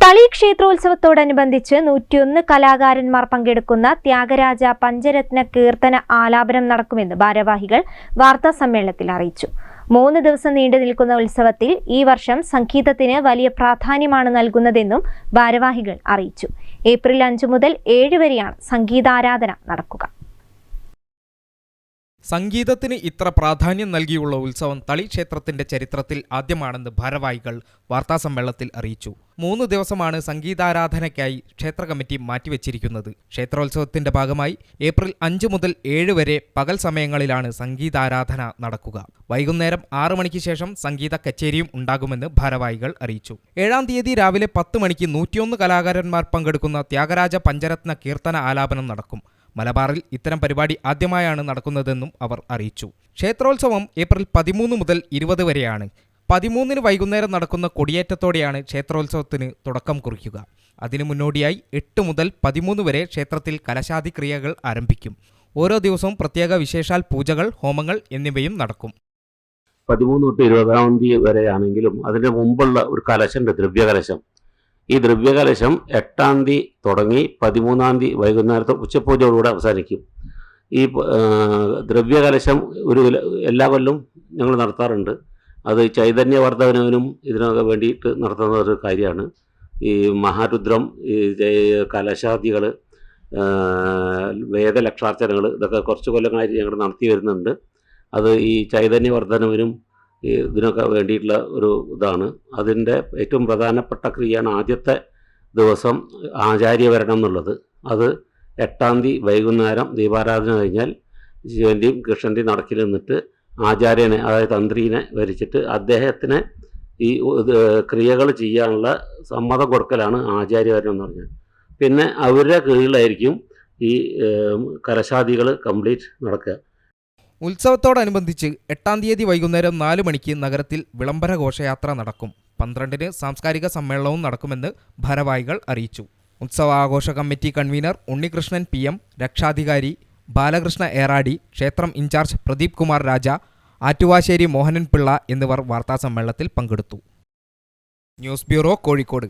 തളി ക്ഷേത്രോത്സവത്തോടനുബന്ധിച്ച് 101 കലാകാരന്മാർ പങ്കെടുക്കുന്ന ത്യാഗരാജ പഞ്ചരത്ന കീർത്തന ആലാപനം നടക്കുമെന്ന് ഭാരവാഹികൾ വാർത്താസമ്മേളനത്തിൽ അറിയിച്ചു. 3 ദിവസം നീണ്ടു നിൽക്കുന്ന ഉത്സവത്തിൽ ഈ വർഷം സംഗീതത്തിന് വലിയ പ്രാധാന്യമാണ് നൽകുന്നതെന്നും ഭാരവാഹികൾ അറിയിച്ചു. ഏപ്രിൽ 5 മുതൽ 7 വരെയാണ് സംഗീതാരാധന നടക്കുക. സംഗീതത്തിന് ഇത്ര പ്രാധാന്യം നൽകിയുള്ള ഉത്സവം തളി ക്ഷേത്രത്തിന്റെ ചരിത്രത്തിൽ ആദ്യമാണെന്ന് ഭാരവാഹികൾ വാർത്താസമ്മേളനത്തിൽ അറിയിച്ചു. 3 ദിവസമാണ് സംഗീതാരാധനയ്ക്കായി ക്ഷേത്ര കമ്മിറ്റി മാറ്റിവെച്ചിരിക്കുന്നത്. ക്ഷേത്രോത്സവത്തിന്റെ ഭാഗമായി ഏപ്രിൽ 5 മുതൽ 7 വരെ പകൽ സമയങ്ങളിലാണ് സംഗീതാരാധന നടക്കുക. വൈകുന്നേരം 6 മണിക്ക് ശേഷം സംഗീത കച്ചേരിയും ഉണ്ടാകുമെന്ന് ഭാരവാഹികൾ അറിയിച്ചു. 7-ാം തീയതി രാവിലെ 10 മണിക്ക് 101 കലാകാരന്മാർ പങ്കെടുക്കുന്ന ത്യാഗരാജ പഞ്ചരത്ന കീർത്തന ആലാപനം നടക്കും. മലബാറിൽ ഇത്തരം പരിപാടി ആദ്യമായാണ് നടക്കുന്നതെന്നും അവർ അറിയിച്ചു. ക്ഷേത്രോത്സവം ഏപ്രിൽ 13 മുതൽ 20 വരെയാണ്. 13-ന് വൈകുന്നേരം നടക്കുന്ന കൊടിയേറ്റത്തോടെയാണ് ക്ഷേത്രോത്സവത്തിന് തുടക്കം കുറിക്കുക. അതിനു മുന്നോടിയായി 8 മുതൽ 13 വരെ ക്ഷേത്രത്തിൽ കലശാദി ക്രിയകൾ ആരംഭിക്കും. ഓരോ ദിവസവും പ്രത്യേക വിശേഷാൽ പൂജകൾ, ഹോമങ്ങൾ എന്നിവയും നടക്കും. 13 തൊട്ട് 20-ാം തീയതി വരെയാണെങ്കിലും അതിന് മുമ്പുള്ള ഒരു കലശമുണ്ട്, ദ്രവ്യകലശം. ഈ ദ്രവ്യകലശം 8-ാം തീയതി തുടങ്ങി 13-ാം തീയതി വൈകുന്നേരത്തെ ഉച്ചപൂജയോടുകൂടെ അവസാനിക്കും. ഈ ദ്രവ്യകലശം എല്ലാ കൊല്ലവും ഞങ്ങൾ നടത്താറുണ്ട്. അത് ചൈതന്യവർദ്ധനവിനും ഇതിനൊക്കെ വേണ്ടിയിട്ട് നടത്തുന്ന ഒരു കാര്യമാണ്. ഈ മഹാരുദ്രം, ഈ കലശാദികൾ, വേദലക്ഷാർച്ചനകൾ, ഇതൊക്കെ കുറച്ച് കൊല്ലങ്ങളായിട്ട് ഞങ്ങൾ നടത്തി വരുന്നുണ്ട്. അത് ഈ ചൈതന്യവർദ്ധനവിനും ഇതിനൊക്കെ വേണ്ടിയിട്ടുള്ള ഒരു ഇതാണ്. അതിൻ്റെ ഏറ്റവും പ്രധാനപ്പെട്ട ക്രിയയാണ് ആദ്യത്തെ ദിവസം ആചാര്യവരണം എന്നുള്ളത്. അത് 8-ാം തീയതി വൈകുന്നേരം ദീപാരാധന കഴിഞ്ഞാൽ ശിവൻ്റെയും കൃഷ്ണൻ്റെയും നടക്കിൽ നിന്നിട്ട് ആചാര്യനെ, അതായത് തന്ത്രീനെ വരിച്ചിട്ട് അദ്ദേഹത്തിന് ഈ ക്രിയകൾ ചെയ്യാനുള്ള സമ്മതം കൊടുക്കലാണ് ആചാര്യവരണം എന്ന് പറഞ്ഞാൽ. പിന്നെ അവരുടെ കീഴിലായിരിക്കും ഈ കലശാദികൾ കംപ്ലീറ്റ് നടക്കുക. ഉത്സവത്തോടനുബന്ധിച്ച് 8-ാം തീയതി വൈകുന്നേരം 4 മണിക്ക് നഗരത്തിൽ വിളംബര ഘോഷയാത്ര നടക്കും. 12-ന് സാംസ്കാരിക സമ്മേളനവും നടക്കുമെന്ന് ഭാരവാഹികൾ അറിയിച്ചു. ഉത്സവാഘോഷ കമ്മിറ്റി കൺവീനർ ഉണ്ണികൃഷ്ണൻ PM, രക്ഷാധികാരി ബാലകൃഷ്ണ ഏറാടി, ക്ഷേത്രം ഇൻചാർജ് പ്രദീപ് കുമാർ രാജ, ആറ്റുവാശ്ശേരി മോഹനൻ പിള്ള എന്നിവർ വാർത്താസമ്മേളനത്തിൽ പങ്കെടുത്തു. News bureau, Kozhikode.